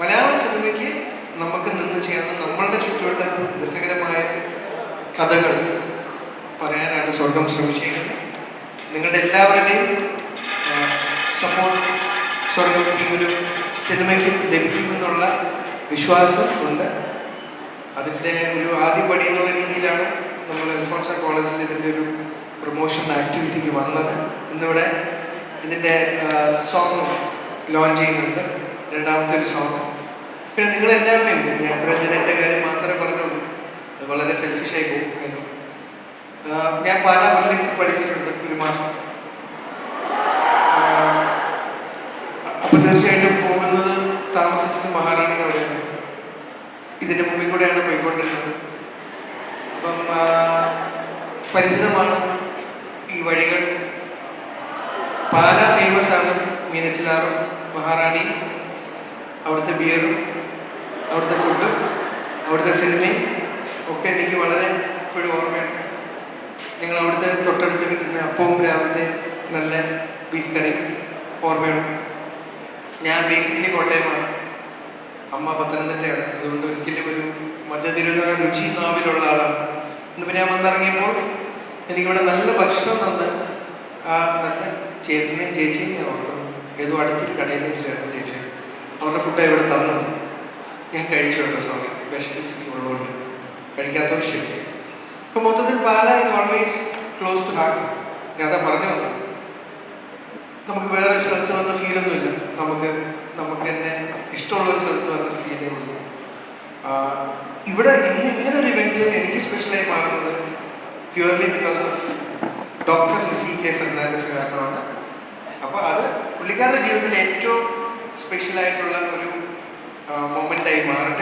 മലയാള സിനിമയ്ക്ക് നമുക്ക് നിന്ന് ചെയ്യാവുന്ന നമ്മളുടെ ചുറ്റുവട്ടത്ത് രസകരമായ കഥകൾ പറയാനാണ് സ്വർഗം ശ്രമിച്ചിരിക്കുന്നത്. നിങ്ങളുടെ എല്ലാവരുടെയും സപ്പോർട്ട് സ്വർഗം ടീമിലും സിനിമയ്ക്കും ലഭിക്കുമെന്നുള്ള വിശ്വാസം ഉണ്ട്. അതിൻ്റെ ഒരു ആദ്യപടി എന്നുള്ള രീതിയിലാണ് നമ്മൾ അൽഫോൺസ കോളേജിൽ ഇതിൻ്റെ ഒരു പ്രൊമോഷൻ ആക്ടിവിറ്റിക്ക് വന്നത്. ഇന്നിവിടെ ഇതിൻ്റെ സോങ് ലോഞ്ച് ചെയ്യുന്നുണ്ട്, രണ്ടാമത്തെ ഒരു സോങ്. പിന്നെ നിങ്ങളെല്ലാവരെയും ഞാൻ പ്രജനൻ്റെ കാര്യം മാത്രമേ പറഞ്ഞുള്ളൂ, അത് വളരെ സെൽഫിഷായി പോകും. ഞാൻ പാലാ ബ്രില്യൻസ് പഠിച്ചിട്ടുണ്ട് ഒരു മാസം. അപ്പോൾ തീർച്ചയായിട്ടും പോകുന്നത് താമസിച്ചത് മഹാറാണിയുടെ അവിടെയാണ്. ഇതിൻ്റെ മുമ്പിൽ കൂടെയാണ് പോയിക്കൊണ്ടിരുന്നത്. അപ്പം പരിചിതമാണ് ഈ വഴികൾ. പാല ഫേമസ് ആണ് മീനച്ചിലാറും മഹാറാണിയും, അവിടുത്തെ ബിയറും അവിടുത്തെ ഫുഡും അവിടുത്തെ സിനിമയും ഒക്കെ എനിക്ക് വളരെ ഇപ്പോഴും ഓർമ്മയുണ്ട്. നിങ്ങൾ അവിടുത്തെ തൊട്ടടുത്ത് കിട്ടുന്ന അപ്പവും രാവിലത്തെ നല്ല ബീഫ് കറിയും ഓർമ്മയുണ്ട്. ഞാൻ ബേസിക്കലി കോട്ടയമാണ്, അമ്മ പത്തനംതിട്ടയാണ്. അതുകൊണ്ട് ഒരിക്കലും ഒരു മധ്യതിരുവനന്തപുരം രുചി നാവിലുള്ള ആളാണ്. ഇന്നിപ്പോൾ ഞാൻ വന്നിറങ്ങിയപ്പോൾ എനിക്കിവിടെ നല്ല ഭക്ഷണം തന്ന് ആ നല്ല ചേട്ടനെയും ചേച്ചിയും ഞാൻ ഓർക്കുന്നു. ഏതോ അടുത്തൊരു കടയിലൊരു ചേട്ടൻ ചേച്ചി അവരുടെ ഫുഡ് ഇവിടെ തന്നത് ഞാൻ കഴിച്ചുകൊണ്ട് സോറി വിഷമിച്ചിട്ടുള്ളതുകൊണ്ട് കഴിക്കാത്തൊരു ക്ഷമിക്കും. അപ്പോൾ മൊത്തത്തിൽ Pala is always close to heart. ഞാൻ അതാ പറഞ്ഞു വന്നത്. നമുക്ക് വേറെ സ്ഥലത്ത് വന്ന ഫീലൊന്നുമില്ല. നമുക്ക് തന്നെ ഇഷ്ടമുള്ളൊരു സ്ഥലത്ത് വന്നൊരു ഫീലേ ഉള്ളൂ. ഇവിടെ ഇങ്ങനൊരു ഇവൻറ്റ് എനിക്ക് സ്പെഷ്യലായി മാറുന്നത് purely because of doctor Lissy K Fernandez കാരണമാണ്. അപ്പോൾ അത് പുള്ളിക്കാരുടെ ജീവിതത്തിൽ ഏറ്റവും സ്പെഷ്യലായിട്ടുള്ള ഒരു